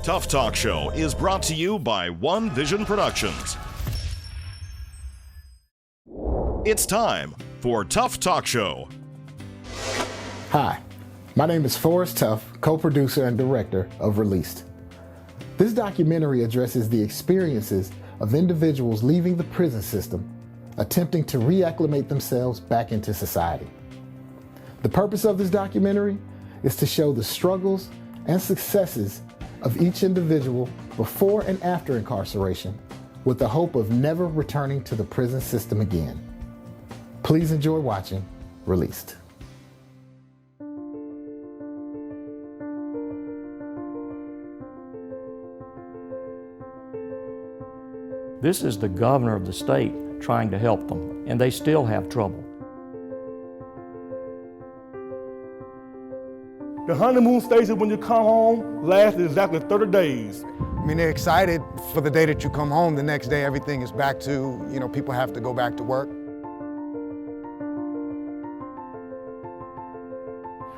Tuff Talk Show is brought to you by ONEVISION Productions. It's time for Tuff Talk Show. Hi, my name is Forrest Tuff, co-producer and director of Released. This documentary addresses the experiences of individuals leaving the prison system, attempting to reacclimate themselves back into society. The purpose of this documentary is to show the struggles and successes of each individual before and after incarceration, with the hope of never returning to the prison system again. Please enjoy watching Released. This is the governor of the state trying to help them, and they still have trouble. The honeymoon stage when you come home lasts exactly 30 days. I mean, they're excited for the day that you come home. The next day, everything is back to, people have to go back to work.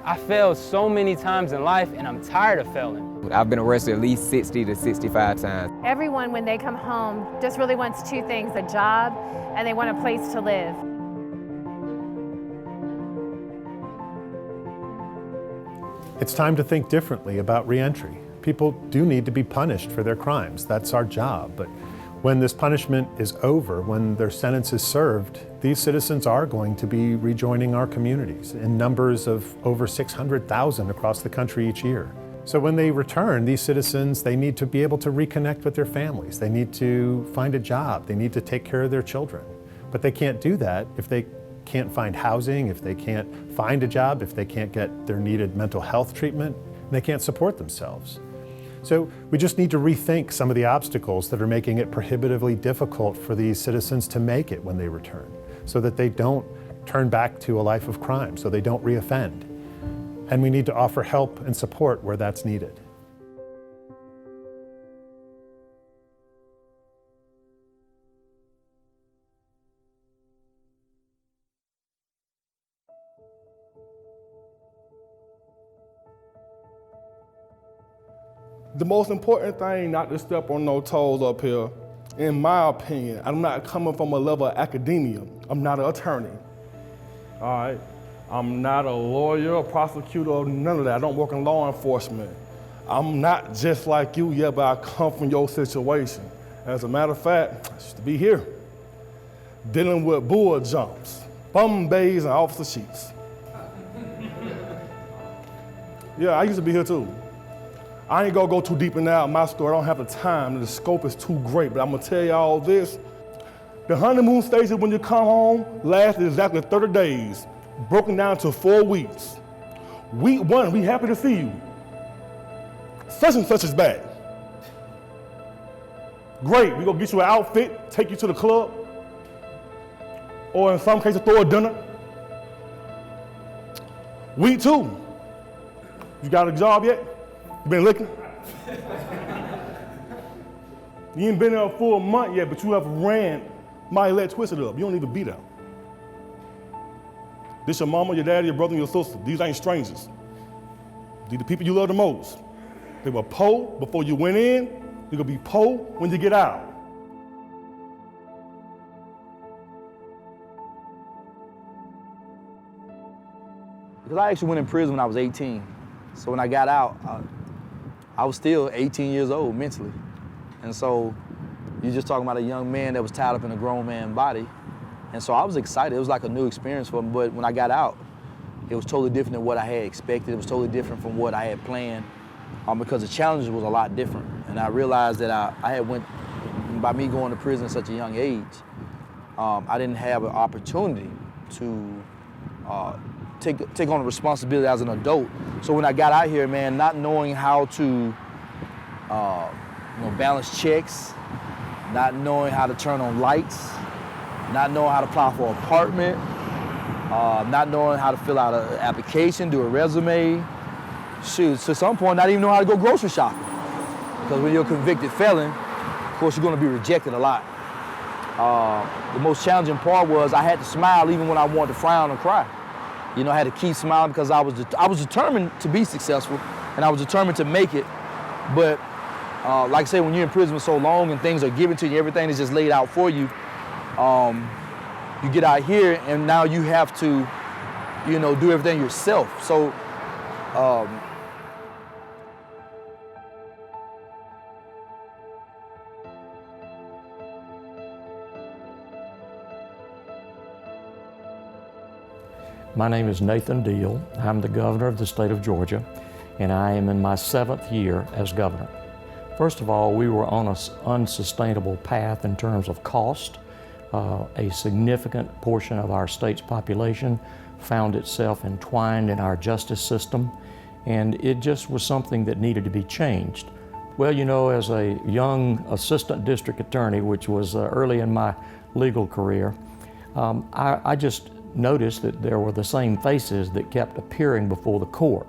I failed so many times in life, and I'm tired of failing. I've been arrested at least 60 to 65 times. Everyone, when they come home, just really wants two things: a job, and they want a place to live. It's time to think differently about reentry. People do need to be punished for their crimes. That's our job. But when this punishment is over, when their sentence is served, these citizens are going to be rejoining our communities in numbers of over 600,000 across the country each year. So when they return, these citizens, they need to be able to reconnect with their families. They need to find a job. They need to take care of their children. But they can't do that if they can't find housing, if they can't find a job, if they can't get their needed mental health treatment, and they can't support themselves. So we just need to rethink some of the obstacles that are making it prohibitively difficult for these citizens to make it when they return, so that they don't turn back to a life of crime, so they don't reoffend. And we need to offer help and support where that's needed. The most important thing, not to step on no toes up here, in my opinion, I'm not coming from a level of academia. I'm not an attorney, all right? I'm not a lawyer, a prosecutor, none of that. I don't work in law enforcement. I'm not just like you, yeah, but I come from your situation. As a matter of fact, I used to be here, dealing with bull jumps, bum bays, and officer sheets. Yeah, I used to be here too. I ain't gonna go too deep in that my story. I don't have the time. The scope is too great, but I'm gonna tell you all this. The honeymoon stage when you come home lasts exactly 30 days, broken down to 4 weeks. Week 1, we happy to see you. Such and such is back. Great, we gonna get you an outfit, take you to the club, or in some cases throw a dinner. Week 2, you got a job yet? You been looking? You ain't been there a full month yet, but you have ran my leg twisted up. You don't even be there. This your mama, your daddy, your brother, and your sister. These ain't strangers. These the people you love the most. They were poor before you went in. You're gonna be poor when you get out. Because I actually went in prison when I was 18. So when I got out, I was still 18 years old mentally. And so you're just talking about a young man that was tied up in a grown man's body. And so I was excited. It was like a new experience for me. But when I got out, it was totally different than what I had expected. It was totally different from what I had planned because the challenges was a lot different. And I realized that I had went, by me going to prison at such a young age, I didn't have an opportunity to take on the responsibility as an adult. So when I got out here, man, not knowing how to balance checks, not knowing how to turn on lights, not knowing how to apply for an apartment, not knowing how to fill out an application, do a resume. Shoot, to some point, not even know how to go grocery shopping. Because when you're a convicted felon, of course, you're gonna be rejected a lot. The most challenging part was I had to smile even when I wanted to frown and cry. I had to keep smiling because I was determined to be successful, and I was determined to make it But like I say, when you're in prison for so long and things are given to you, everything is just laid out for you, you get out here and now you have to, you know, do everything yourself. So, My name is Nathan Deal. I'm the governor of the state of Georgia, and I am in my 7th year as governor. First of all, we were on an unsustainable path in terms of cost. A significant portion of our state's population found itself entwined in our justice system, and it just was something that needed to be changed. Well, you know, as a young assistant district attorney, which was early in my legal career, I just noticed that there were the same faces that kept appearing before the court.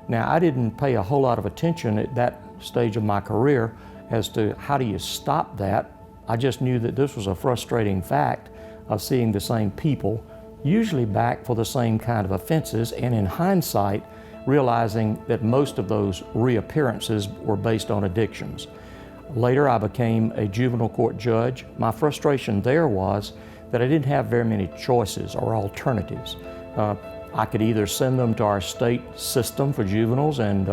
Now, I didn't pay a whole lot of attention at that stage of my career as to how do you stop that. I just knew that this was a frustrating fact of seeing the same people, usually back for the same kind of offenses, and in hindsight, realizing that most of those reappearances were based on addictions. Later, I became a juvenile court judge. My frustration there was that I didn't have very many choices or alternatives. I could either send them to our state system for juveniles and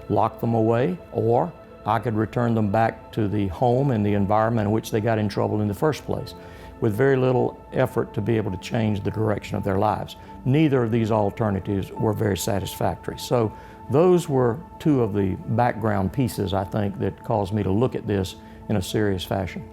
lock them away, or I could return them back to the home and the environment in which they got in trouble in the first place, with very little effort to be able to change the direction of their lives. Neither of these alternatives were very satisfactory. So those were two of the background pieces, I think, that caused me to look at this in a serious fashion.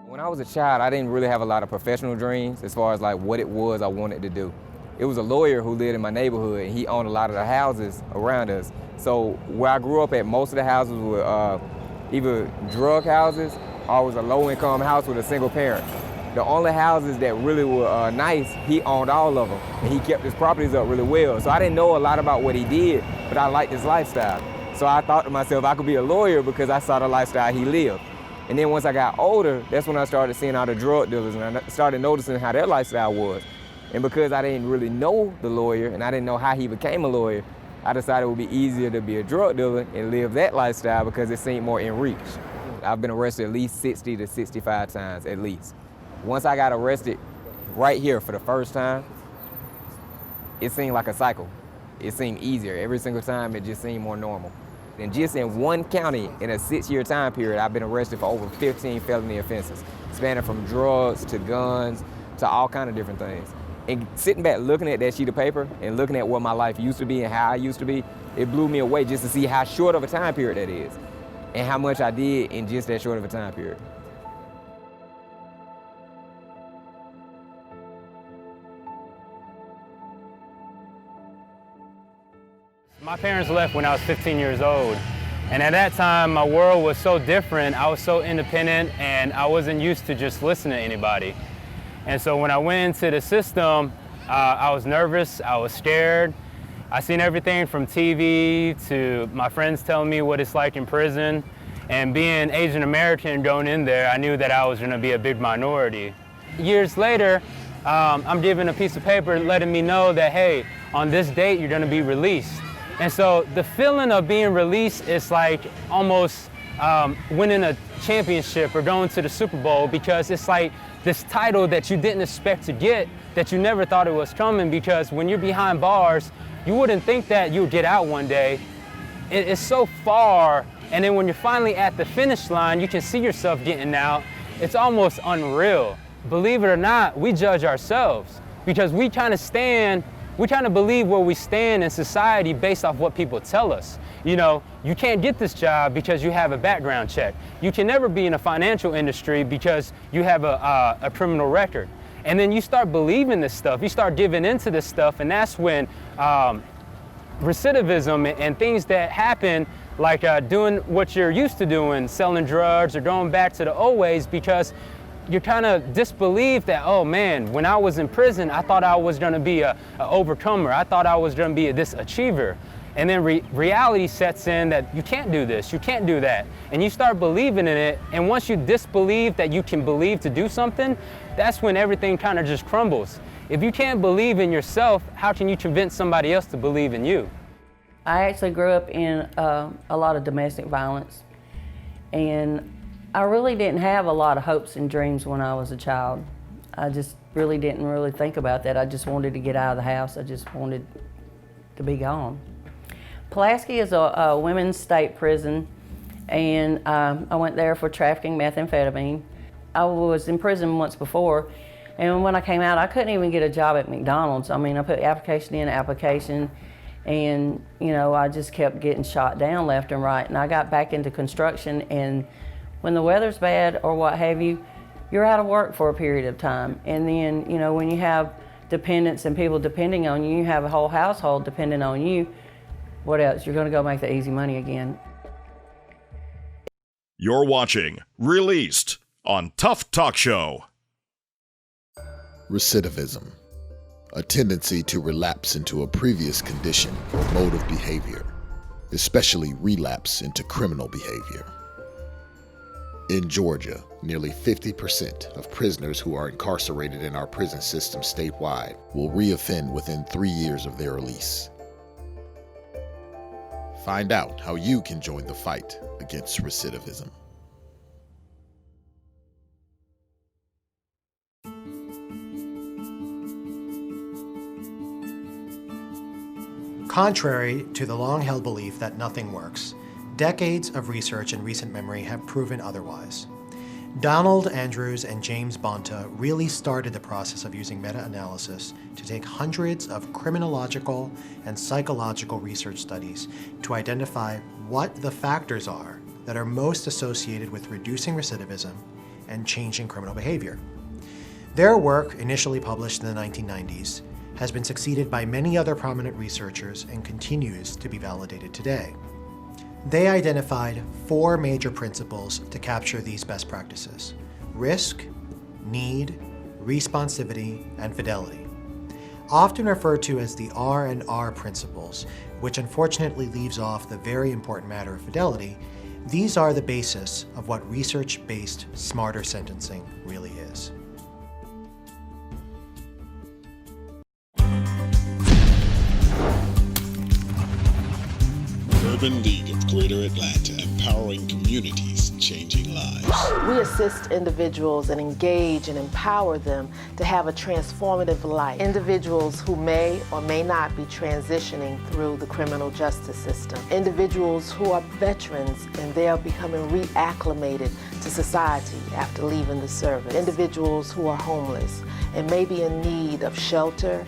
When I was a child, I didn't really have a lot of professional dreams as far as like what it was I wanted to do. It was a lawyer who lived in my neighborhood, and he owned a lot of the houses around us. So where I grew up at, most of the houses were either drug houses or was a low-income house with a single parent. The only houses that really were nice, he owned all of them, and he kept his properties up really well. So I didn't know a lot about what he did, but I liked his lifestyle. So I thought to myself, I could be a lawyer because I saw the lifestyle he lived. And then once I got older, that's when I started seeing all the drug dealers, and I started noticing how their lifestyle was. And because I didn't really know the lawyer and I didn't know how he became a lawyer, I decided it would be easier to be a drug dealer and live that lifestyle because it seemed more in reach. I've been arrested at least 60 to 65 times, at least. Once I got arrested right here for the first time, it seemed like a cycle. It seemed easier. Every single time, it just seemed more normal. And just in one county, in a 6-year time period, I've been arrested for over 15 felony offenses, spanning from drugs to guns to all kinds of different things. And sitting back looking at that sheet of paper and looking at what my life used to be and how I used to be, it blew me away just to see how short of a time period that is and how much I did in just that short of a time period. My parents left when I was 15 years old, and at that time my world was so different. I was so independent, and I wasn't used to just listening to anybody. And so when I went into the system, I was nervous, I was scared. I seen everything from TV to my friends telling me what it's like in prison, and being Asian American going in there, I knew that I was going to be a big minority. Years later, I'm given a piece of paper letting me know that, hey, on this date you're going to be released. And so the feeling of being released is like almost winning a championship or going to the Super Bowl, because it's like this title that you didn't expect to get, that you never thought it was coming, because when you're behind bars, you wouldn't think that you would get out one day. It's so far, and then when you're finally at the finish line, you can see yourself getting out. It's almost unreal. Believe it or not, we judge ourselves because we kind of believe where we stand in society based off what people tell us. You know, you can't get this job because you have a background check. You can never be in a financial industry because you have a criminal record. And then you start believing this stuff, you start giving into this stuff, and that's when recidivism and things that happen, like doing what you're used to doing, selling drugs or going back to the old ways, because you're kind of disbelieved that, oh man, when I was in prison, I thought I was going to be a overcomer. I thought I was going to be this achiever. And then reality sets in that you can't do this, you can't do that. And you start believing in it. And once you disbelieve that you can believe to do something, that's when everything kind of just crumbles. If you can't believe in yourself, how can you convince somebody else to believe in you? I actually grew up in a lot of domestic violence, and I really didn't have a lot of hopes and dreams when I was a child. I just really didn't really think about that. I just wanted to get out of the house. I just wanted to be gone. Pulaski is a women's state prison, and I went there for trafficking methamphetamine. I was in prison once before, and when I came out, I couldn't even get a job at McDonald's. I mean, I put application, and you know, I just kept getting shot down left and right. And I got back into construction, and when the weather's bad or what have you, you're out of work for a period of time. And then, you know, when you have dependents and people depending on you, you have a whole household depending on you, what else? You're gonna go make the easy money again. You're watching Released on Tuff Talk Show. Recidivism, a tendency to relapse into a previous condition or mode of behavior, especially relapse into criminal behavior. In Georgia, nearly 50% of prisoners who are incarcerated in our prison system statewide will reoffend within 3 years of their release. Find out how you can join the fight against recidivism. Contrary to the long-held belief that nothing works, decades of research and recent memory have proven otherwise. Donald Andrews and James Bonta really started the process of using meta-analysis to take hundreds of criminological and psychological research studies to identify what the factors are that are most associated with reducing recidivism and changing criminal behavior. Their work, initially published in the 1990s, has been succeeded by many other prominent researchers and continues to be validated today. They identified 4 major principles to capture these best practices: risk, need, responsivity, and fidelity. Often referred to as the R&R principles, which unfortunately leaves off the very important matter of fidelity, these are the basis of what research-based smarter sentencing really is. Urban League of Greater Atlanta, empowering communities, changing lives. We assist individuals and engage and empower them to have a transformative life. Individuals who may or may not be transitioning through the criminal justice system. Individuals who are veterans and they are becoming reacclimated to society after leaving the service. Individuals who are homeless and may be in need of shelter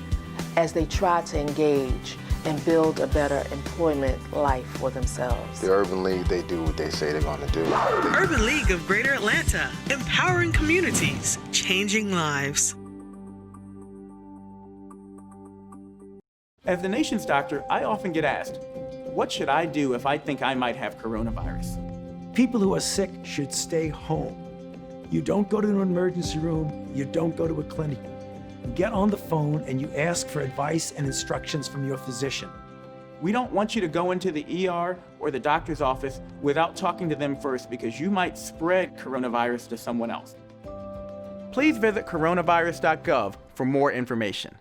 as they try to engage and build a better employment life for themselves. The Urban League, they do what they say they're gonna do. Urban League of Greater Atlanta, empowering communities, changing lives. As the nation's doctor, I often get asked, what should I do if I think I might have coronavirus? People who are sick should stay home. You don't go to an emergency room, you don't go to a clinic. You get on the phone and you ask for advice and instructions from your physician. We don't want you to go into the ER or the doctor's office without talking to them first because you might spread coronavirus to someone else. Please visit CORONAVIRUS.GOV for more information.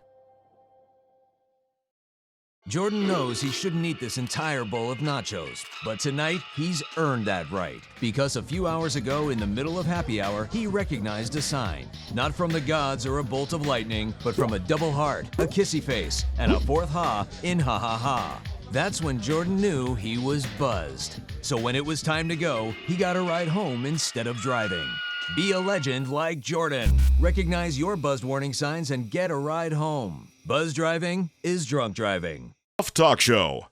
Jordan knows he shouldn't eat this entire bowl of nachos, but tonight he's earned that right. Because a few hours ago in the middle of happy hour, he recognized a sign. Not from the gods or a bolt of lightning, but from a double heart, a kissy face, and a fourth ha in ha ha ha. That's when Jordan knew he was buzzed. So when it was time to go, he got a ride home instead of driving. Be a legend like Jordan. Recognize your buzzed warning signs and get a ride home. Buzz driving is drunk driving. Tuff Talk Show.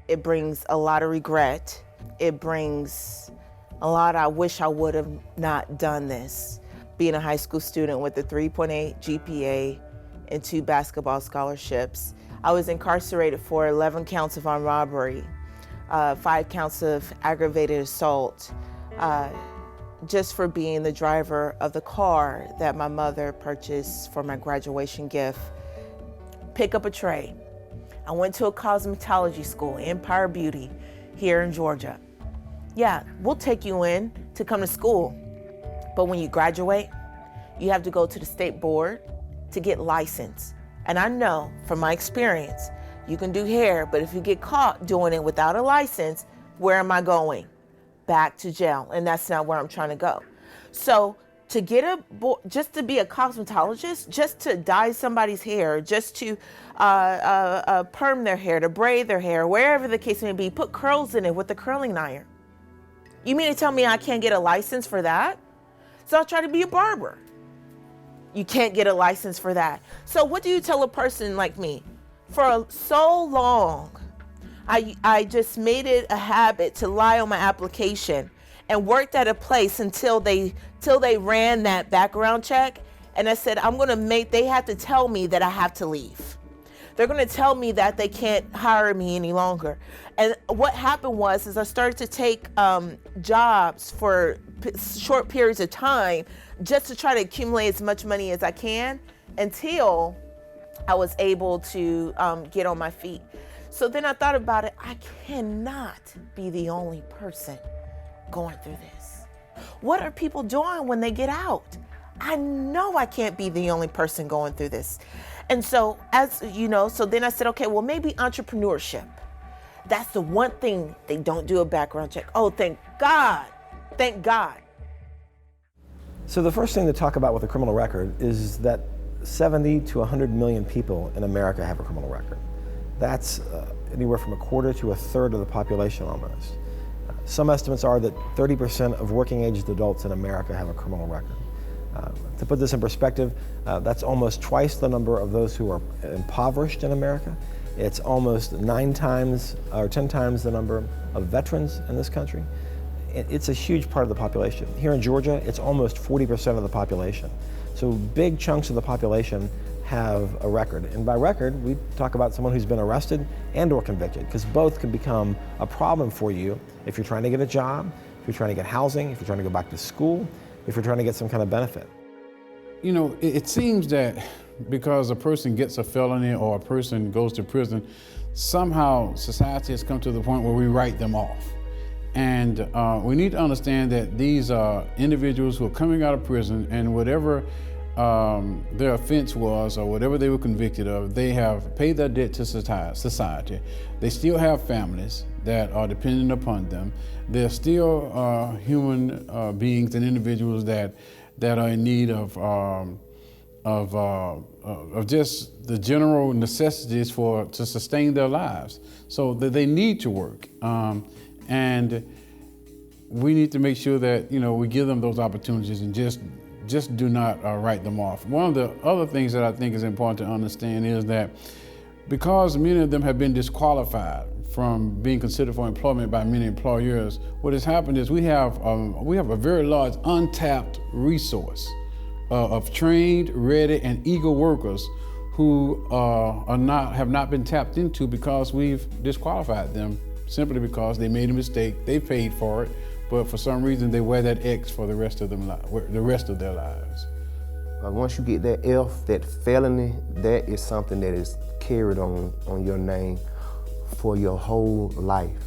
It brings a lot of regret. It brings a lot of, I wish I would have not done this. Being a high school student with a 3.8 GPA and 2 basketball scholarships, I was incarcerated for 11 counts of armed robbery, 5 counts of aggravated assault, just for being the driver of the car that my mother purchased for my graduation gift. Pick up a tray. I went to a cosmetology school, Empire Beauty, here in Georgia. Yeah, we'll take you in to come to school. But when you graduate, you have to go to the state board to get licensed. And I know from my experience, you can do hair, but if you get caught doing it without a license, where am I going? Back to jail, and that's not where I'm trying to go. So to get just to be a cosmetologist, just to dye somebody's hair, just to perm their hair, to braid their hair, wherever the case may be, put curls in it with a curling iron. You mean to tell me I can't get a license for that? So I'll try to be a barber. You can't get a license for that. So what do you tell a person like me? For so long, I just made it a habit to lie on my application and worked at a place until they ran that background check. And I said, they have to tell me that I have to leave. They're gonna tell me that they can't hire me any longer. And what happened was I started to take jobs for short periods of time just to try to accumulate as much money as I can until I was able to get on my feet. So then I thought about it, I cannot be the only person going through this. What are people doing when they get out? I know I can't be the only person going through this. And so, so then I said, okay, well, maybe entrepreneurship. That's the one thing they don't do a background check. Oh, thank God. Thank God. So the first thing to talk about with a criminal record is that 70 to 100 million people in America have a criminal record. That's anywhere from a quarter to a third of the population almost. Some estimates are that 30% of working-aged adults in America have a criminal record. To put this in perspective, that's almost twice the number of those who are impoverished in America. It's almost 9 times or 10 times the number of veterans in this country. It's a huge part of the population. Here in Georgia, it's almost 40% of the population. So big chunks of the population have a record. And by record, we talk about someone who's been arrested and or convicted, because both can become a problem for you if you're trying to get a job, if you're trying to get housing, if you're trying to go back to school, if you're trying to get some kind of benefit. You know, it seems that because a person gets a felony or a person goes to prison, somehow society has come to the point where we write them off. And we need to understand that these are individuals who are coming out of prison, and whatever their offense was or whatever they were convicted of, they have paid their debt to society. They still have families that are dependent upon them. They're still human beings and individuals that are in need of just the general necessities to sustain their lives. So that they need to work. And we need to make sure that, we give them those opportunities and just do not write them off. One of the other things that I think is important to understand is that because many of them have been disqualified from being considered for employment by many employers, what has happened is we have a very large untapped resource of trained, ready, and eager workers who have not been tapped into because we've disqualified them simply because they made a mistake, they paid for it, but for some reason they wear that X for the rest of their lives. Once you get that F, that felony, that is something that is carried on your name for your whole life.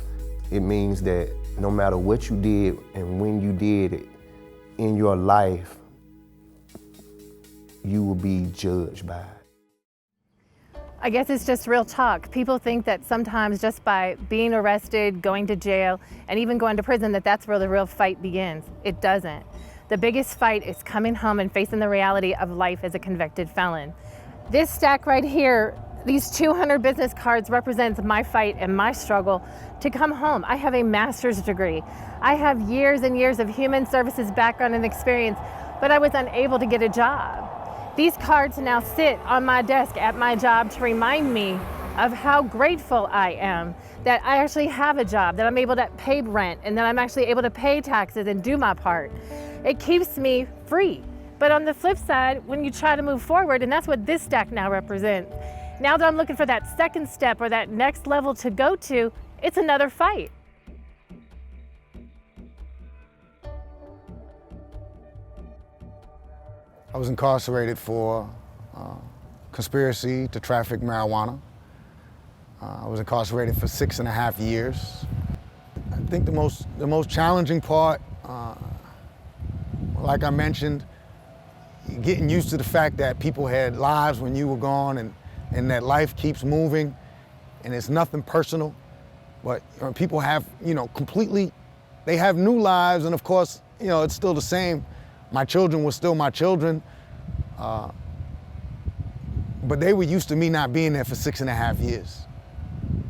It means that no matter what you did and when you did it in your life, you will be judged by it. I guess it's just real talk. People think that sometimes just by being arrested, going to jail, and even going to prison, that's where the real fight begins. It doesn't. The biggest fight is coming home and facing the reality of life as a convicted felon. This stack right here, these 200 business cards represents my fight and my struggle to come home. I have a master's degree. I have years and years of human services background and experience, but I was unable to get a job. These cards now sit on my desk at my job to remind me of how grateful I am that I actually have a job, that I'm able to pay rent, and that I'm actually able to pay taxes and do my part. It keeps me free. But on the flip side, when you try to move forward, and that's what this stack now represents, now that I'm looking for that second step or that next level to go to, it's another fight. I was incarcerated for conspiracy to traffic marijuana. I was incarcerated for 6.5 years. I think the most challenging part like I mentioned, getting used to the fact that people had lives when you were gone, and that life keeps moving, and it's nothing personal. But people have, they have new lives, and of course, it's still the same. My children were still my children, but they were used to me not being there for 6.5 years.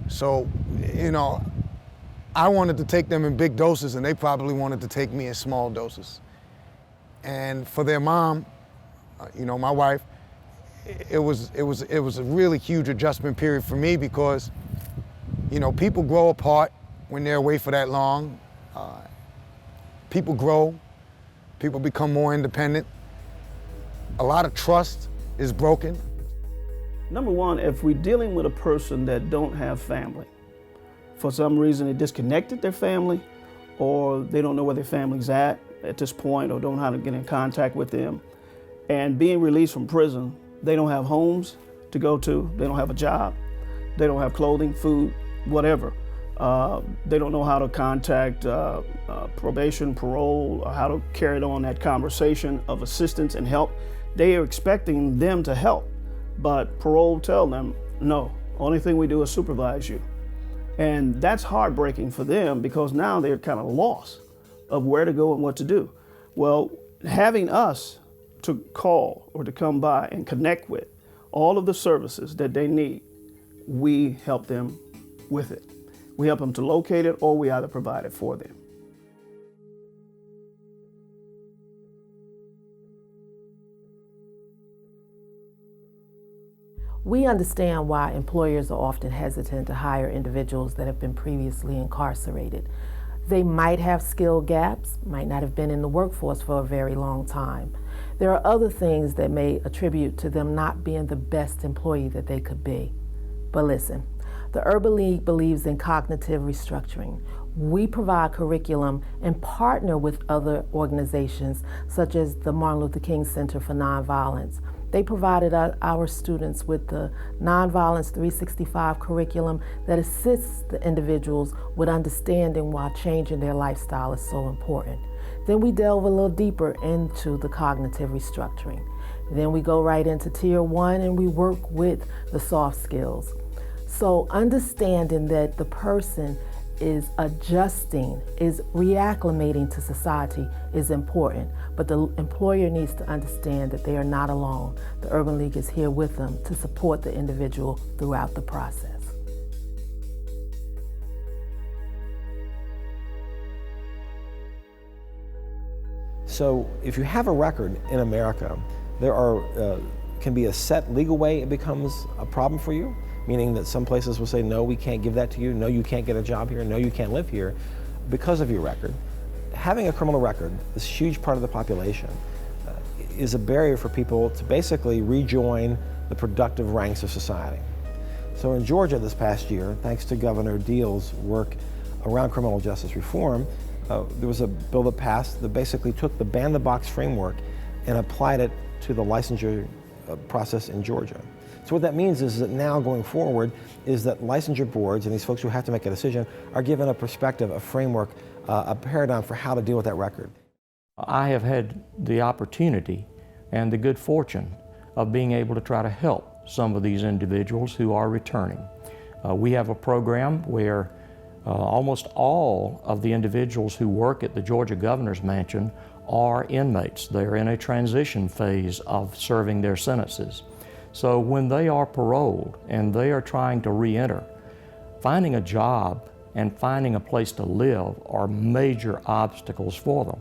So, I wanted to take them in big doses, and they probably wanted to take me in small doses. And for their mom, my wife, it was a really huge adjustment period for me because, people grow apart when they're away for that long. People grow, people become more independent. A lot of trust is broken. Number one, if we're dealing with a person that don't have family, for some reason they disconnected their family, or they don't know where their family's at this point, or don't know how to get in contact with them, and being released from prison, they don't have homes to go to, they don't have a job, they don't have clothing, food, whatever. They don't know how to contact probation, parole, or how to carry on that conversation of assistance and help. They are expecting them to help, but parole tell them, no, only thing we do is supervise you. And that's heartbreaking for them because now they're kind of lost of where to go and what to do. Well, having us to call or to come by and connect with all of the services that they need, we help them with it. We help them to locate it, or we either provide it for them. We understand why employers are often hesitant to hire individuals that have been previously incarcerated. They might have skill gaps, might not have been in the workforce for a very long time. There are other things that may attribute to them not being the best employee that they could be. But listen, the Urban League believes in cognitive restructuring. We provide curriculum and partner with other organizations such as the Martin Luther King Center for Nonviolence. They provided our students with the Nonviolence 365 curriculum that assists the individuals with understanding why changing their lifestyle is so important. Then we delve a little deeper into the cognitive restructuring. Then we go right into Tier 1 and we work with the soft skills. So understanding that the person is adjusting, is re-acclimating to society is important, but the employer needs to understand that they are not alone. The Urban League is here with them to support the individual throughout the process. So if you have a record in America, there can be a set legal way it becomes a problem for you, meaning that some places will say, no, we can't give that to you, no, you can't get a job here, no, you can't live here because of your record. Having a criminal record, this huge part of the population, is a barrier for people to basically rejoin the productive ranks of society. So in Georgia this past year, thanks to Governor Deal's work around criminal justice reform, there was a bill that passed that basically took the ban-the-box framework and applied it to the licensure process in Georgia. So what that means is that now going forward is that licensure boards and these folks who have to make a decision are given a perspective, a framework, a paradigm for how to deal with that record. I have had the opportunity and the good fortune of being able to try to help some of these individuals who are returning. We have a program where almost all of the individuals who work at the Georgia Governor's Mansion are inmates. They're in a transition phase of serving their sentences. So when they are paroled and they are trying to re-enter, finding a job and finding a place to live are major obstacles for them.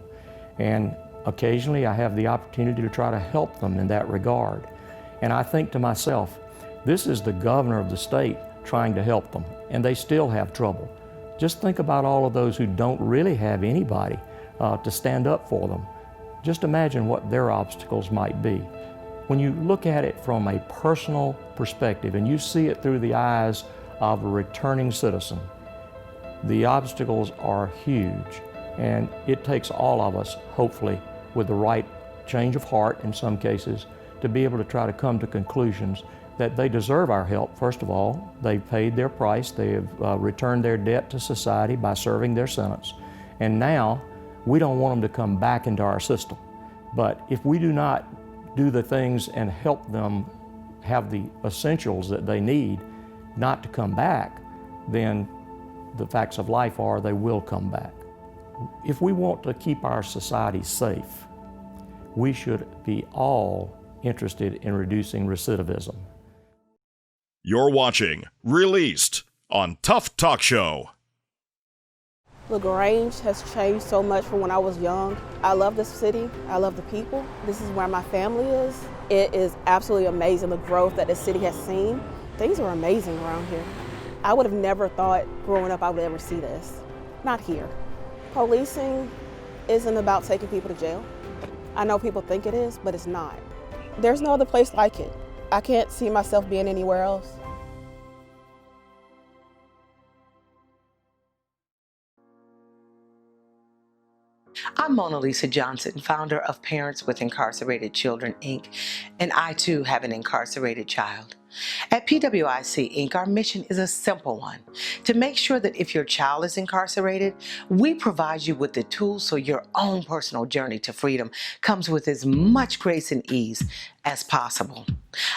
And occasionally I have the opportunity to try to help them in that regard. And I think to myself, this is the governor of the state trying to help them, and they still have trouble. Just think about all of those who don't really have anybody to stand up for them. Just imagine what their obstacles might be. When you look at it from a personal perspective and you see it through the eyes of a returning citizen, the obstacles are huge, and it takes all of us, hopefully, with the right change of heart in some cases, to be able to try to come to conclusions that they deserve our help. First of all, they've paid their price, they have returned their debt to society by serving their sentence, and now we don't want them to come back into our system. But if we do not do the things and help them have the essentials that they need not to come back, then the facts of life are they will come back. If we want to keep our society safe, we should be all interested in reducing recidivism. You're watching Released on Tuff Talk Show. LaGrange has changed so much from when I was young. I love this city. I love the people. This is where my family is. It is absolutely amazing, the growth that the city has seen. Things are amazing around here. I would have never thought growing up I would ever see this. Not here. Policing isn't about taking people to jail. I know people think it is, but it's not. There's no other place like it. I can't see myself being anywhere else. I'm Mona Lisa Johnson, founder of Parents with Incarcerated Children, Inc., and I too have an incarcerated child. At PWIC, Inc., our mission is a simple one: to make sure that if your child is incarcerated, we provide you with the tools so your own personal journey to freedom comes with as much grace and ease as possible.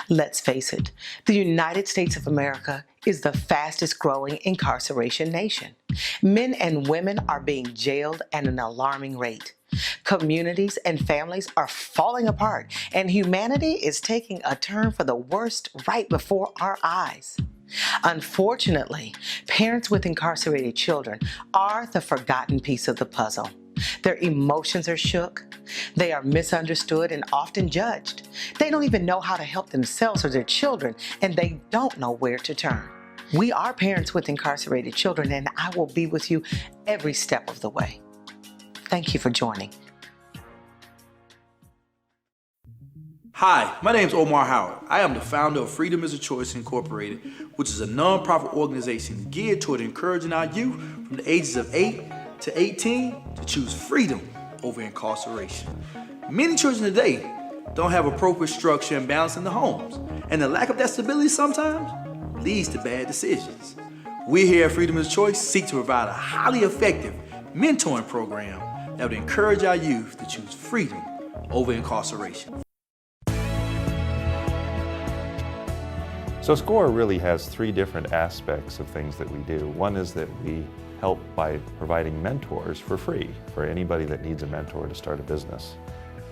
Let's face it, the United States of America is the fastest growing incarceration nation. Men and women are being jailed at an alarming rate. Communities and families are falling apart, and humanity is taking a turn for the worst right before our eyes. Unfortunately, parents with incarcerated children are the forgotten piece of the puzzle. Their emotions are shook. They are misunderstood and often judged. They don't even know how to help themselves or their children, and they don't know where to turn. We are Parents with Incarcerated Children, and I will be with you every step of the way. Thank you for joining. Hi, my name is Omar Howard. I am the founder of Freedom is a Choice Incorporated, which is a nonprofit organization geared toward encouraging our youth from the ages of 8 to 18 to choose freedom over incarceration. Many children today don't have appropriate structure and balance in the homes, and the lack of that stability sometimes leads to bad decisions. We here at Freedom is a Choice seek to provide a highly effective mentoring program that would encourage our youth to choose freedom over incarceration. So SCORE really has three different aspects of things that we do. One is that we help by providing mentors for free for anybody that needs a mentor to start a business.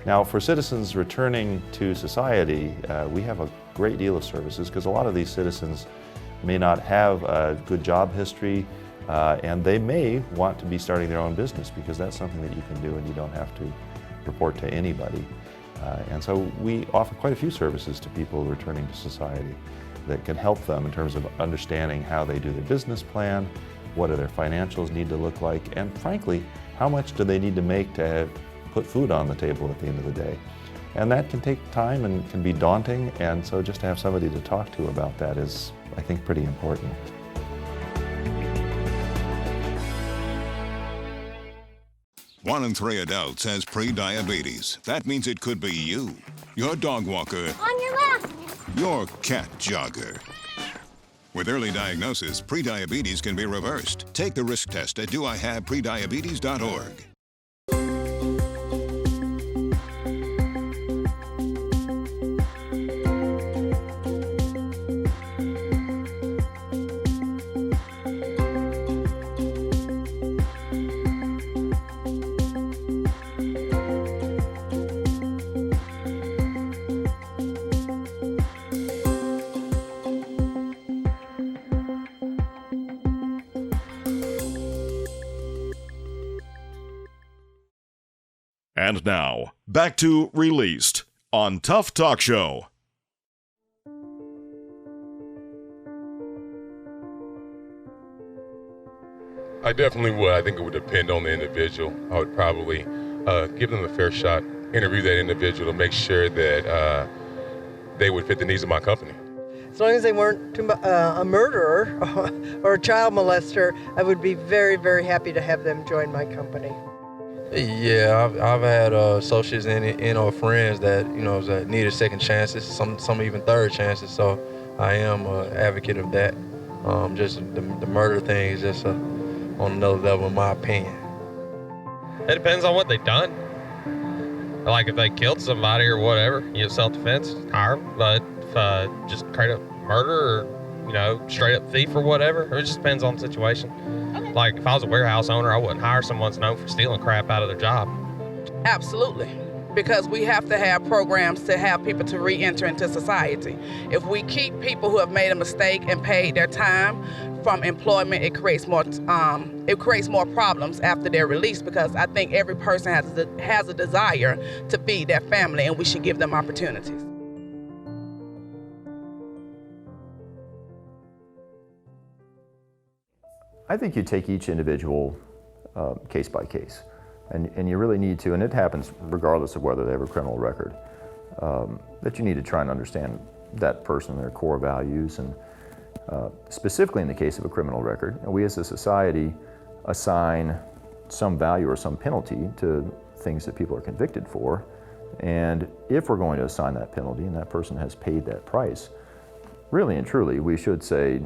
Now, for citizens returning to society, we have a great deal of services because a lot of these citizens may not have a good job history, and they may want to be starting their own business because that's something that you can do and you don't have to report to anybody. And so we offer quite a few services to people returning to society that can help them in terms of understanding how they do their business plan, what do their financials need to look like, and frankly, how much do they need to make to put food on the table at the end of the day. And that can take time and can be daunting, and so just to have somebody to talk to about that is, I think, pretty important. One in 3 adults has pre-diabetes. That means it could be you, your dog walker, On your left. your cat jogger. With early diagnosis, pre-diabetes can be reversed. Take the risk test at doihaveprediabetes.org. And now, back to Released on Tuff Talk Show. I definitely would. I think it would depend on the individual. I would probably give them a fair shot, interview that individual to make sure that they would fit the needs of my company. As long as they weren't a murderer or a child molester, I would be very, very happy to have them join my company. Yeah, I've had associates and or friends that that needed second chances, some even third chances. So I am an advocate of that. Just the murder thing is just on another level, in my opinion. It depends on what they've done. Like if they killed somebody or whatever, self-defense, hire them. But if, just straight up murder or, straight up thief or whatever, it just depends on the situation. Okay. Like if I was a warehouse owner, I wouldn't hire someone that's known for stealing crap out of their job. Absolutely. Because we have to have programs to have people to re-enter into society. If we keep people who have made a mistake and paid their time from employment, it creates more problems after they're released, because I think every person has a desire to feed their family, and we should give them opportunities. I think you take each individual case by case. And you really need to, and it happens regardless of whether they have a criminal record, that you need to try and understand that person, their core values, and specifically in the case of a criminal record, we as a society assign some value or some penalty to things that people are convicted for. And if we're going to assign that penalty and that person has paid that price, really and truly, we should say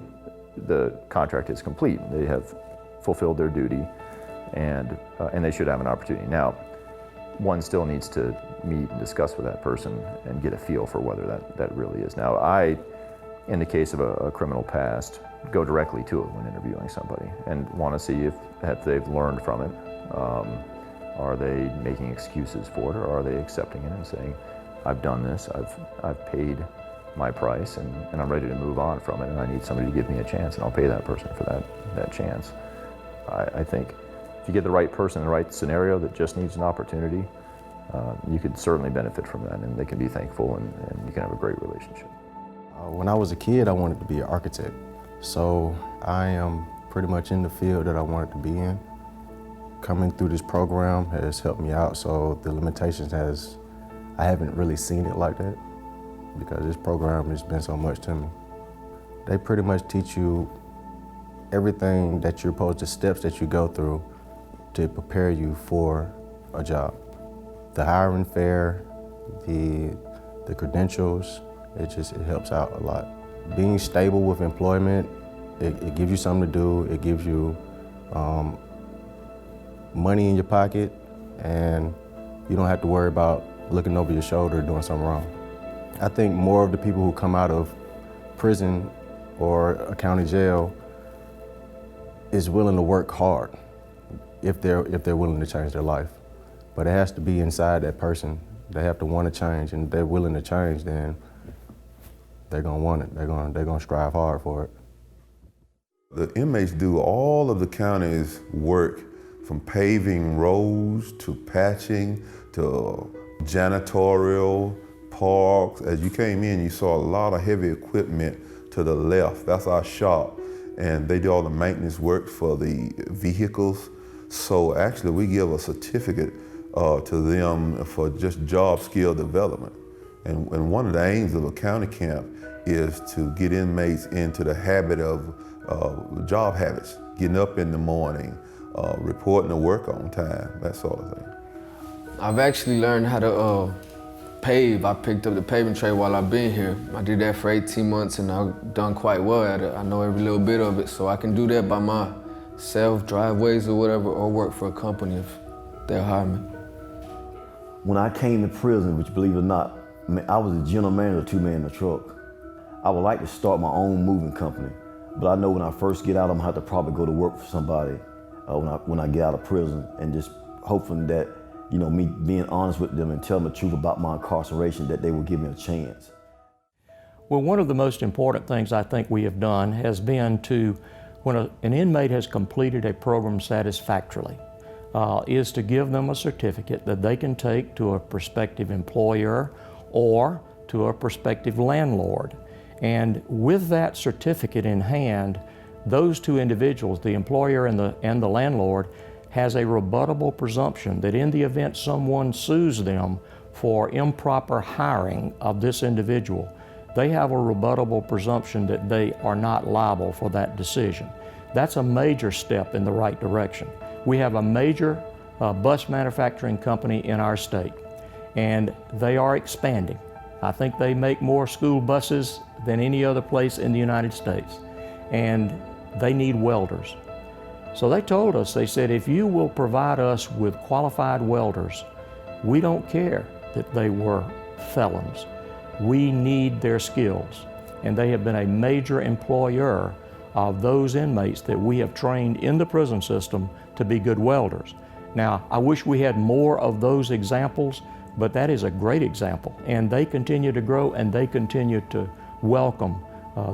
the contract is complete. They have fulfilled their duty, and they should have an opportunity. Now, one still needs to meet and discuss with that person and get a feel for whether that really is. Now, I, in the case of a criminal past, go directly to it when interviewing somebody and want to see if they've learned from it. Are they making excuses for it, or are they accepting it and saying, I've done this, I've paid my price, and I'm ready to move on from it, and I need somebody to give me a chance, and I'll pay that person for that chance. I think if you get the right person in the right scenario that just needs an opportunity, you could certainly benefit from that, and they can be thankful, and you can have a great relationship. When I was a kid, I wanted to be an architect. So I am pretty much in the field that I wanted to be in. Coming through this program has helped me out, so the limitations I haven't really seen it like that, because this program has been so much to me. They pretty much teach you everything that you're supposed to, steps that you go through to prepare you for a job. The hiring fair, the credentials, it helps out a lot. Being stable with employment, it gives you something to do, it gives you money in your pocket, and you don't have to worry about looking over your shoulder doing something wrong. I think more of the people who come out of prison or a county jail is willing to work hard if they're willing to change their life. But it has to be inside that person. They have to want to change, and if they're willing to change, then they're gonna want it. They're gonna strive hard for it. The inmates do all of the county's work, from paving roads to patching to janitorial, parks. As you came in, you saw a lot of heavy equipment to the left. That's our shop, and they do all the maintenance work for the vehicles. So actually, we give a certificate to them for just job skill development. And one of the aims of a county camp is to get inmates into the habit of job habits, getting up in the morning, reporting to work on time, that sort of thing. I've actually learned how to pave. I picked up the paving trade while I've been here. I did that for 18 months and I've done quite well at it. I know every little bit of it, so I can do that by myself, driveways or whatever, or work for a company if they'll hire me. When I came to prison, which believe it or not, I was a general manager of 2-man in the truck. I would like to start my own moving company, but I know when I first get out, I'm gonna have to probably go to work for somebody when I get out of prison, and just hoping that, me being honest with them and telling the truth about my incarceration, that they will give me a chance. Well, one of the most important things I think we have done has been to, when an inmate has completed a program satisfactorily, is to give them a certificate that they can take to a prospective employer or to a prospective landlord. And with that certificate in hand, those two individuals, the employer and the landlord, has a rebuttable presumption that in the event someone sues them for improper hiring of this individual, they have a rebuttable presumption that they are not liable for that decision. That's a major step in the right direction. We have a major bus manufacturing company in our state, and they are expanding. I think they make more school buses than any other place in the United States, and they need welders. So they told us, they said, if you will provide us with qualified welders, We don't care that they were felons. We need their skills, and they have been a major employer of those inmates that we have trained in the prison system to be good welders. Now, I wish we had more of those examples, but that is a great example, and they continue to grow and they continue to welcome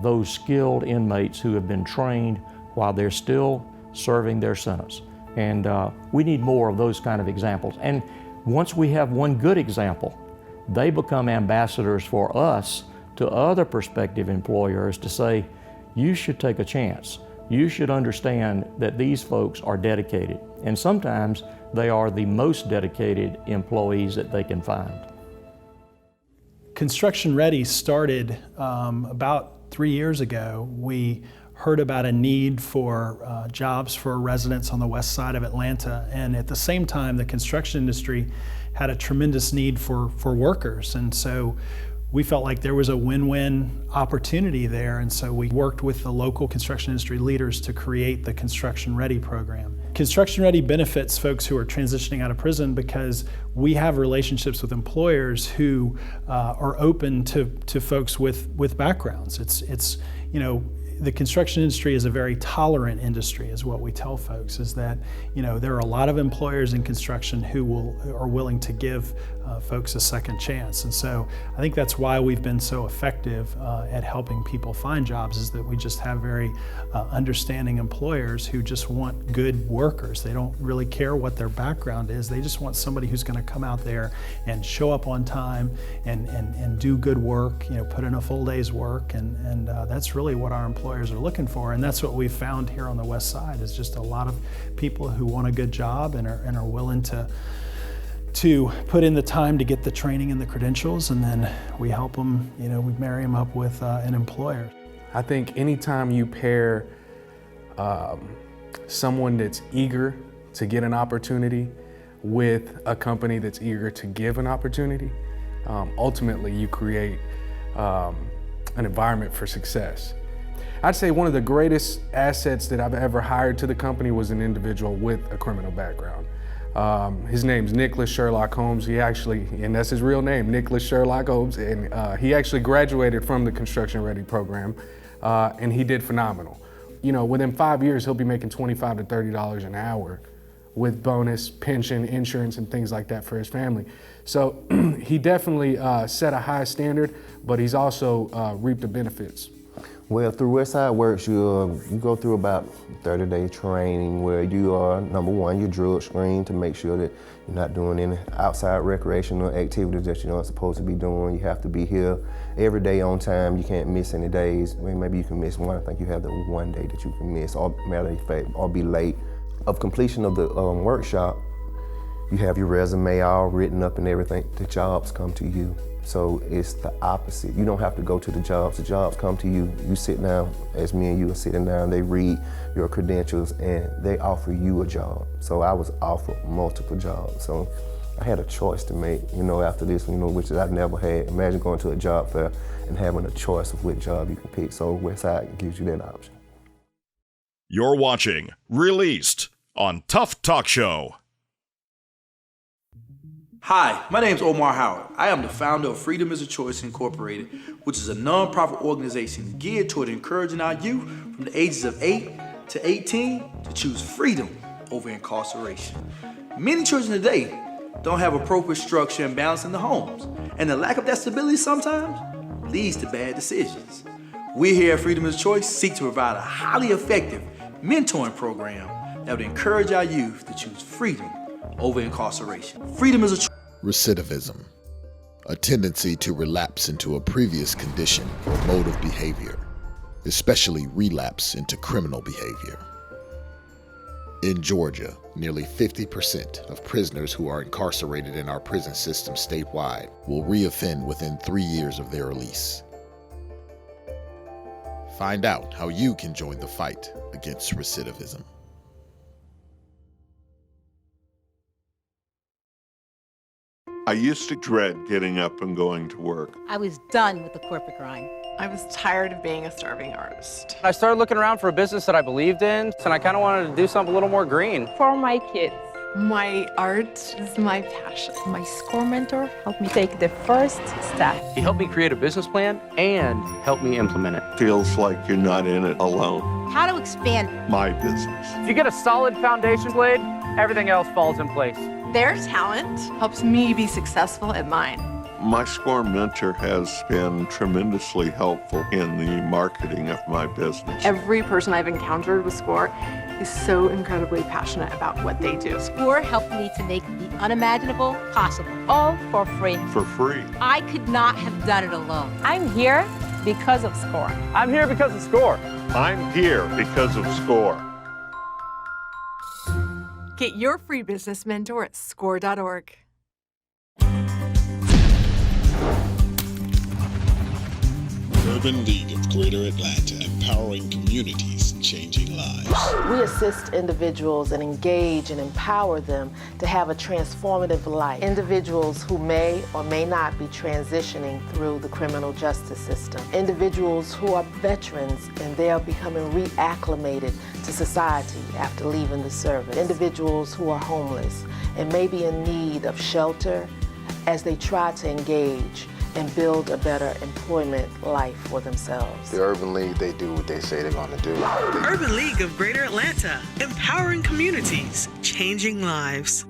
those skilled inmates who have been trained while they're still serving their sentence. And we need more of those kind of examples. And once we have one good example, they become ambassadors for us to other prospective employers to say, you should take a chance. You should understand that these folks are dedicated. And sometimes they are the most dedicated employees that they can find. Construction Ready started about 3 years ago. We heard about a need for jobs for residents on the west side of Atlanta, and at the same time the construction industry had a tremendous need for workers, and so we felt like there was a win-win opportunity there, and so we worked with the local construction industry leaders to create the Construction Ready program. Construction Ready benefits folks who are transitioning out of prison because we have relationships with employers who are open to folks with backgrounds. It's you know, the construction industry is a very tolerant industry, is what we tell folks, is that, you know, there are a lot of employers in construction who are willing to give folks a second chance. And so I think that's why we've been so effective at helping people find jobs, is that we just have very understanding employers who just want good workers. They don't really care what their background is. They just want somebody who's going to come out there and show up on time and do good work, you know, put in a full day's work. And that's really what our employers are looking for. And that's what we've found here on the west side, is just a lot of people who want a good job and are willing to put in the time to get the training and the credentials, and then we help them, you know, we marry them up with an employer. I think anytime you pair someone that's eager to get an opportunity with a company that's eager to give an opportunity, ultimately you create an environment for success. I'd say one of the greatest assets that I've ever hired to the company was an individual with a criminal background. His name's Nicholas Sherlock Holmes. He actually, and that's his real name, Nicholas Sherlock Holmes, and he actually graduated from the Construction Ready program, and he did phenomenal. You know, within 5 years, he'll be making $25 to $30 an hour with bonus, pension, insurance, and things like that for his family. So he definitely set a high standard, but he's also reaped the benefits. Well, through Westside Works, you go through about 30-day training where you are, number one, you're drug screened to make sure that you're not doing any outside recreational activities that you're not supposed to be doing. You have to be here every day on time. You can't miss any days. I mean, maybe you can miss one. I think you have the one day that you can miss, or matter of fact, or be late. Of completion of the workshop, you have your resume all written up and everything. The jobs come to you. So it's the opposite. You don't have to go to the jobs come to you. You sit down, as me and you are sitting down, they read your credentials and they offer you a job. So I was offered multiple jobs. So I had a choice to make, you know, after this, you know, which I've never had. Imagine going to a job fair and having a choice of which job you can pick. So Westside gives you that option. You're watching Released on Tuff Talk Show. Hi, my name is Omar Howard. I am the founder of Freedom is a Choice Incorporated, which is a non-profit organization geared toward encouraging our youth from the ages of 8 to 18 to choose freedom over incarceration. Many children today don't have appropriate structure and balance in the homes, and the lack of that stability sometimes leads to bad decisions. We here at Freedom is a Choice seek to provide a highly effective mentoring program that would encourage our youth to choose freedom over incarceration. Freedom is a choice. Recidivism, a tendency to relapse into a previous condition or mode of behavior, especially relapse into criminal behavior. In Georgia, nearly 50% of prisoners who are incarcerated in our prison system statewide will reoffend within 3 years of their release. Find out how you can join the fight against recidivism. I used to dread getting up and going to work. I was done with the corporate grind. I was tired of being a starving artist. I started looking around for a business that I believed in, and I kind of wanted to do something a little more green. For my kids, My art is my passion. My SCORE mentor helped me take the first step. He helped me create a business plan and helped me implement it. Feels like you're not in it alone. How to expand My business. If you get a solid foundation laid, everything else falls in place. Their talent helps me be successful at mine. My SCORE mentor has been tremendously helpful in the marketing of my business. Every person I've encountered with SCORE is so incredibly passionate about what they do. SCORE helped me to make the unimaginable possible, all for free. For free. I could not have done it alone. I'm here because of SCORE. I'm here because of SCORE. I'm here because of SCORE. Get your free business mentor at score.org. Urban League of Greater Atlanta, empowering communities, changing lives. We assist individuals and engage and empower them to have a transformative life. Individuals who may or may not be transitioning through the criminal justice system. Individuals who are veterans and they are becoming reacclimated to society after leaving the service. Individuals who are homeless and may be in need of shelter as they try to engage and build a better employment life for themselves. The Urban League, they do what they say they're going to do. Urban League of Greater Atlanta, empowering communities, changing lives.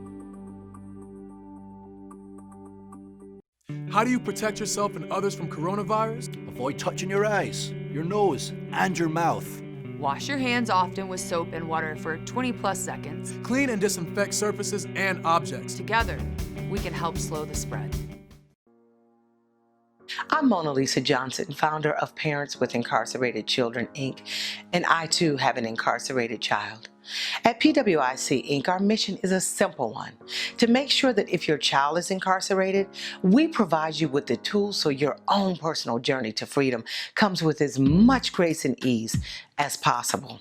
How do you protect yourself and others from coronavirus? Avoid touching your eyes, your nose, and your mouth. Wash your hands often with soap and water for 20+ seconds. Clean and disinfect surfaces and objects. Together, we can help slow the spread. I'm Mona Lisa Johnson, founder of Parents with Incarcerated Children, Inc., and I too have an incarcerated child. At PWIC, Inc., our mission is a simple one: to make sure that if your child is incarcerated, we provide you with the tools so your own personal journey to freedom comes with as much grace and ease as possible.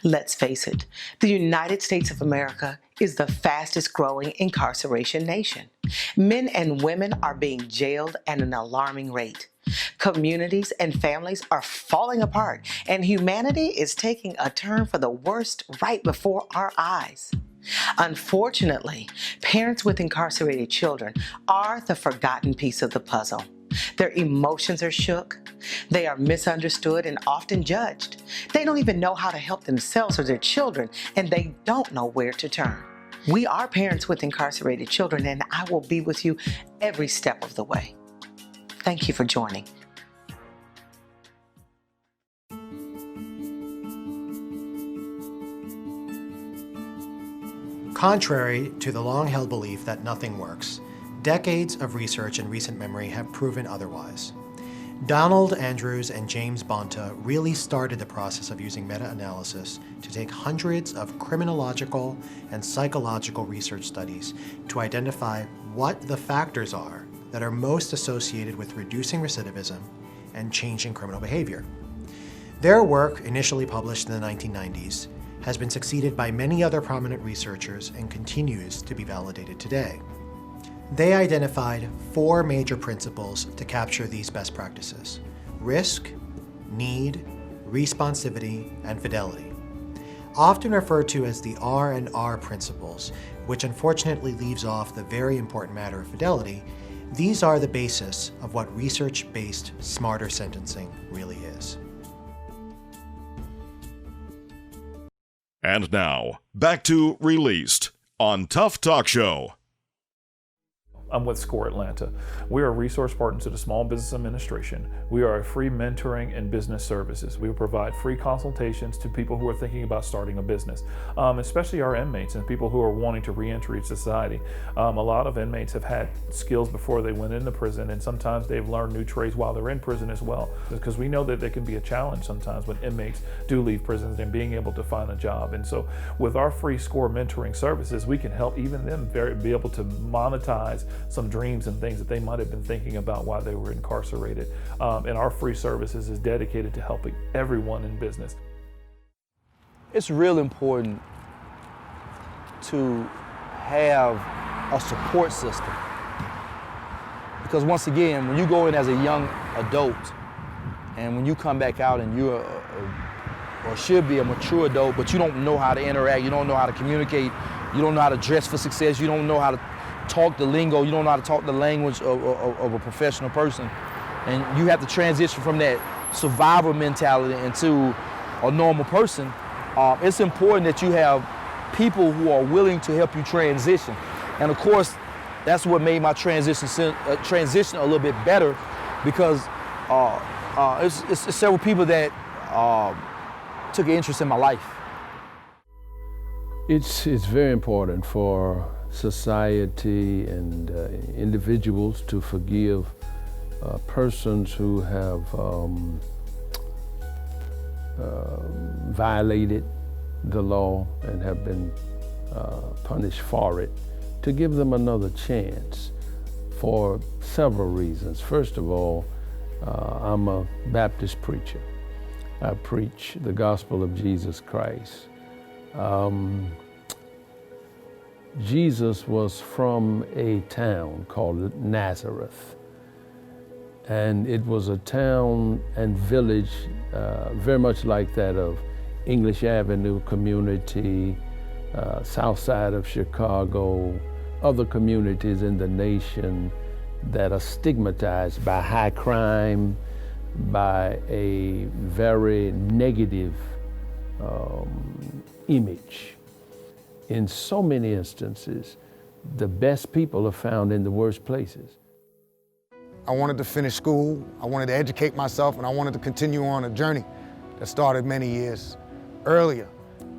Let's face it, the United States of America is the fastest growing incarceration nation. Men and women are being jailed at an alarming rate. Communities and families are falling apart, and humanity is taking a turn for the worst right before our eyes. Unfortunately, parents with incarcerated children are the forgotten piece of the puzzle. Their emotions are shook. They are misunderstood and often judged. They don't even know how to help themselves or their children, and they don't know where to turn. We are Parents with Incarcerated Children, and I will be with you every step of the way. Thank you for joining. Contrary to the long-held belief that nothing works, decades of research and recent memory have proven otherwise. Donald Andrews and James Bonta really started the process of using meta-analysis to take hundreds of criminological and psychological research studies to identify what the factors are that are most associated with reducing recidivism and changing criminal behavior. Their work, initially published in the 1990s, has been succeeded by many other prominent researchers and continues to be validated today. They identified 4 major principles to capture these best practices: risk, need, responsivity, and fidelity. Often referred to as the R&R principles, which unfortunately leaves off the very important matter of fidelity, these are the basis of what research-based smarter sentencing really is. And now, back to Released on Tuff Talk Show. I'm with SCORE Atlanta. We are a resource partner to the Small Business Administration. We are a free mentoring and business services. We provide free consultations to people who are thinking about starting a business, especially our inmates and people who are wanting to re-enter society. A lot of inmates have had skills before they went into prison, and sometimes they've learned new trades while they're in prison as well, because we know that there can be a challenge sometimes when inmates do leave prisons and being able to find a job. And so with our free SCORE mentoring services, we can help even them be able to monetize some dreams and things that they might have been thinking about while they were incarcerated. And our free services is dedicated to helping everyone in business. It's real important to have a support system, because once again, when you go in as a young adult and when you come back out and you're or should be a mature adult, but you don't know how to interact, you don't know how to communicate You don't know how to dress for success. You don't know how to talk the lingo. You don't know how to talk the language of a professional person. And you have to transition from that survivor mentality into a normal person. It's important that you have people who are willing to help you transition. And of course, that's what made my transition a little bit better, because it's several people that took an interest in my life. It's very important for society and individuals to forgive persons who have violated the law and have been punished for it, to give them another chance for several reasons. First of all, I'm a Baptist preacher. I preach the gospel of Jesus Christ. Jesus was from a town called Nazareth, and it was a town and village very much like that of English Avenue community, south side of Chicago, other communities in the nation that are stigmatized by high crime, by a very negative image. In so many instances, the best people are found in the worst places. I wanted to finish school, I wanted to educate myself, and I wanted to continue on a journey that started many years earlier.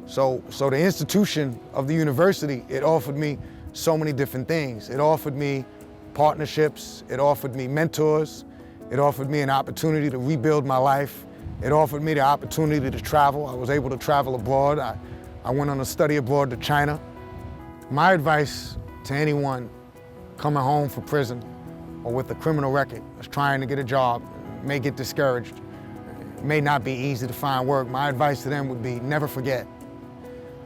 So the institution of the university, it offered me so many different things. It offered me partnerships, it offered me mentors, it offered me an opportunity to rebuild my life. It offered me the opportunity to travel. I was able to travel abroad. I went on a study abroad to China. My advice to anyone coming home from prison or with a criminal record is trying to get a job, may get discouraged, it may not be easy to find work. My advice to them would be never forget.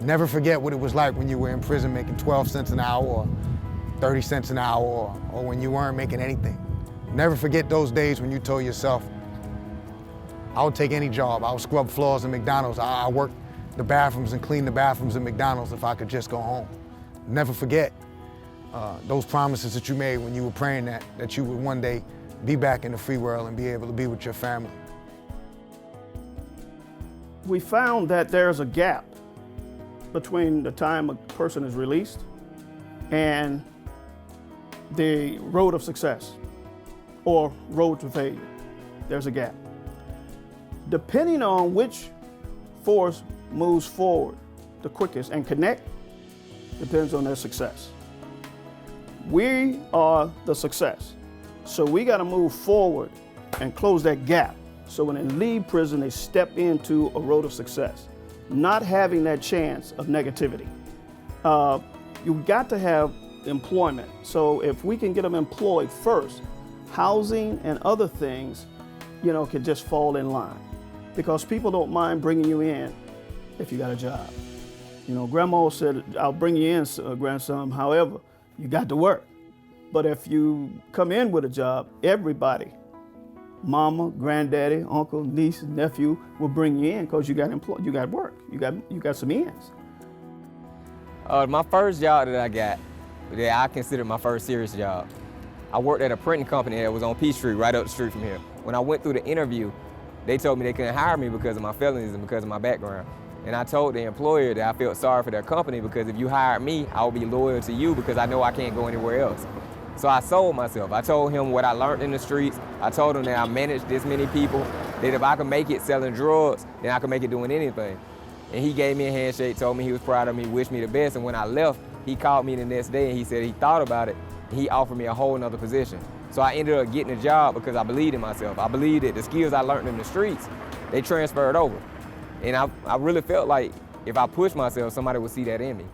Never forget what it was like when you were in prison making 12 cents an hour or 30 cents an hour or when you weren't making anything. Never forget those days when you told yourself, I'll take any job. I'll scrub floors at McDonald's. I'll work the bathrooms and clean the bathrooms at McDonald's if I could just go home. Never forget those promises that you made when you were praying that you would one day be back in the free world and be able to be with your family. We found that there's a gap between the time a person is released and the road of success or road to failure. There's a gap. Depending on which force moves forward the quickest and connect, depends on their success. We are the success. So we got to move forward and close that gap. So when they leave prison, they step into a road of success, not having that chance of negativity. You've got to have employment. So if we can get them employed first, housing and other things, can just fall in line. Because people don't mind bringing you in if you got a job. Grandma said, I'll bring you in, grandson, however, you got to work. But if you come in with a job, everybody, mama, granddaddy, uncle, niece, nephew will bring you in because you got employed, you got work, you got some ends. My first job that I got, that I considered my first serious job, I worked at a printing company that was on Peachtree, right up the street from here. When I went through the interview, they told me they couldn't hire me because of my felonies and because of my background. And I told the employer that I felt sorry for their company because if you hired me, I would be loyal to you because I know I can't go anywhere else. So I sold myself. I told him what I learned in the streets. I told him that I managed this many people, that if I could make it selling drugs, then I could make it doing anything. And he gave me a handshake, told me he was proud of me, wished me the best. And when I left, he called me the next day and he said he thought about it. And he offered me a whole nother position. So I ended up getting a job because I believed in myself. I believed that the skills I learned in the streets, they transferred over. And I really felt like if I pushed myself, somebody would see that in me.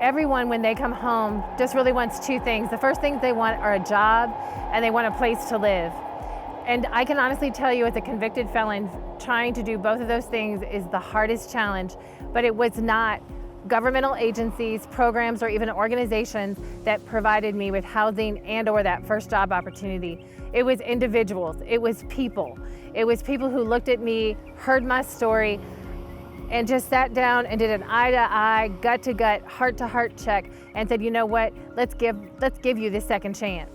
Everyone, when they come home, just really wants two things. The first thing they want are a job and they want a place to live. And I can honestly tell you as a convicted felon, trying to do both of those things is the hardest challenge, but it was not governmental agencies, programs, or even organizations that provided me with housing and or that first job opportunity. It was individuals, it was people. It was people who looked at me, heard my story, and just sat down and did an eye-to-eye, gut-to-gut, heart-to-heart check and said, you know what, let's give you this second chance.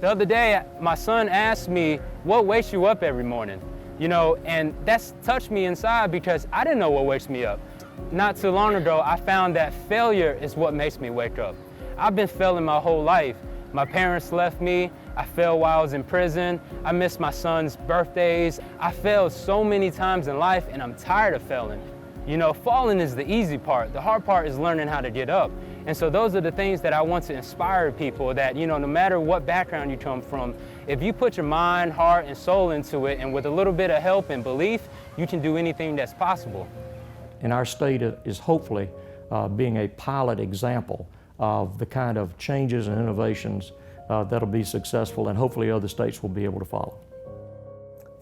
The other day, my son asked me, what wakes you up every morning? You know, and that's touched me inside because I didn't know what wakes me up. Not too long ago, I found that failure is what makes me wake up. I've been failing my whole life. My parents left me. I failed while I was in prison. I missed my son's birthdays. I failed so many times in life, and I'm tired of failing. You know, falling is the easy part. The hard part is learning how to get up. And so those are the things that I want to inspire people, that, you know, no matter what background you come from, if you put your mind, heart, and soul into it, and with a little bit of help and belief, you can do anything that's possible. And our state is hopefully being a pilot example of the kind of changes and innovations that'll be successful, and hopefully other states will be able to follow.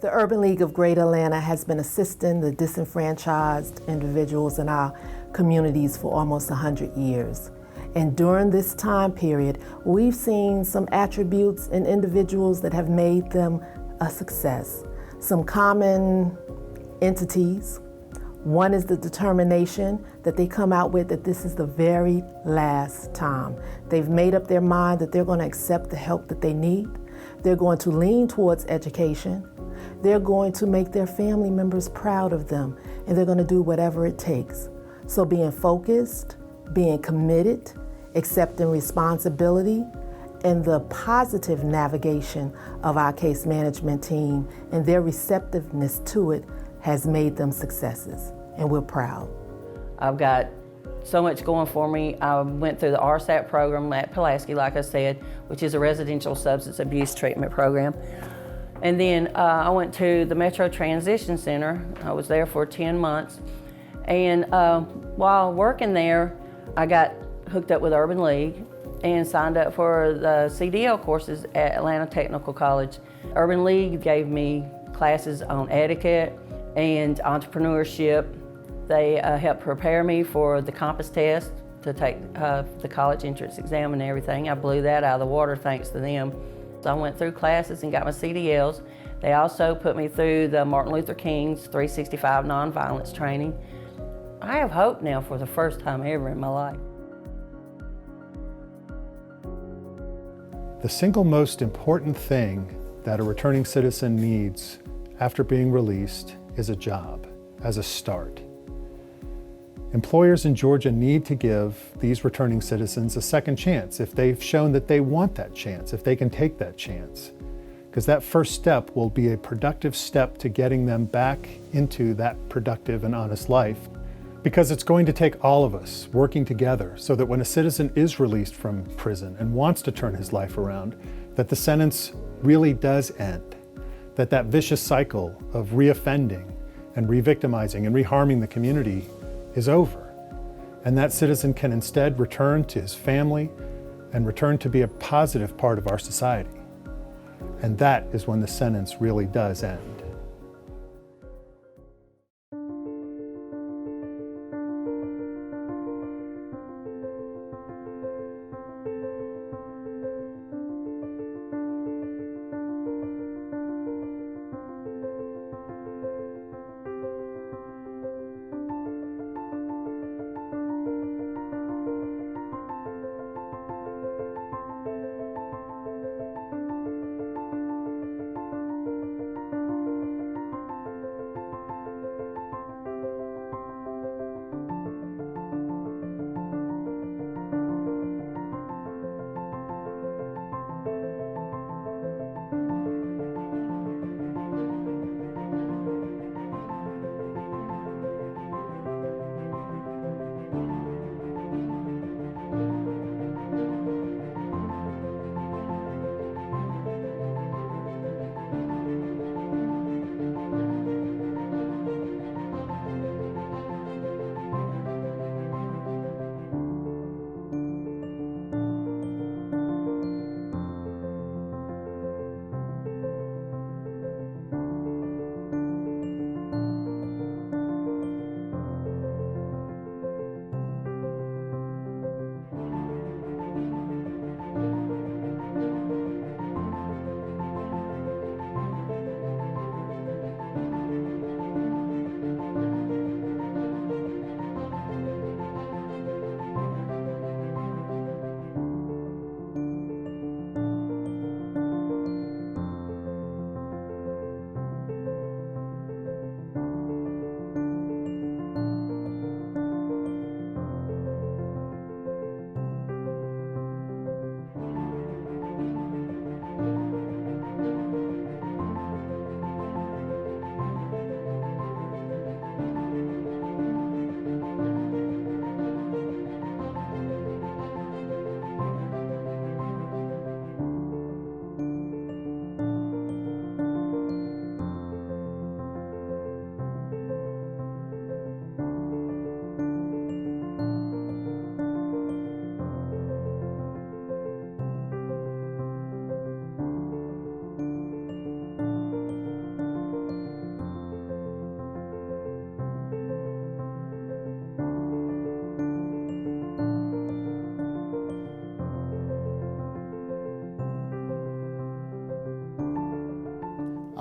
The Urban League of Greater Atlanta has been assisting the disenfranchised individuals in our communities for almost 100 years. And during this time period, we've seen some attributes in individuals that have made them a success. Some common entities. One is the determination that they come out with that this is the very last time. They've made up their mind that they're going to accept the help that they need. They're going to lean towards education. They're going to make their family members proud of them, and they're going to do whatever it takes. So being focused, being committed, accepting responsibility, and the positive navigation of our case management team and their receptiveness to it has made them successes, and we're proud. I've got so much going for me. I went through the RSAT program at Pulaski, like I said, which is a residential substance abuse treatment program. And then I went to the Metro Transition Center. I was there for 10 months. And while working there, I got hooked up with Urban League and signed up for the CDL courses at Atlanta Technical College. Urban League gave me classes on etiquette and entrepreneurship. They helped prepare me for the compass test to take the college entrance exam and everything. I blew that out of the water thanks to them. So I went through classes and got my CDLs. They also put me through the Martin Luther King's 365 nonviolence training. I have hope now for the first time ever in my life. The single most important thing that a returning citizen needs after being released is a job as a start. Employers in Georgia need to give these returning citizens a second chance if they've shown that they want that chance, if they can take that chance. Because that first step will be a productive step to getting them back into that productive and honest life. Because it's going to take all of us working together so that when a citizen is released from prison and wants to turn his life around, that the sentence really does end. That vicious cycle of reoffending and re-victimizing and reharming the community is over. And that citizen can instead return to his family and return to be a positive part of our society. And that is when the sentence really does end.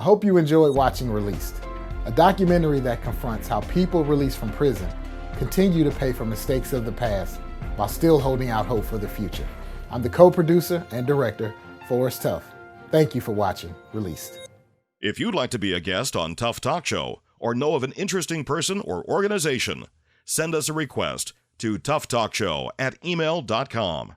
I hope you enjoyed watching Released, a documentary that confronts how people released from prison continue to pay for mistakes of the past while still holding out hope for the future. I'm the co-producer and director, Forrest Tuff. Thank you for watching Released. If you'd like to be a guest on Tuff Talk Show or know of an interesting person or organization, send us a request to tufftalkshow@email.com.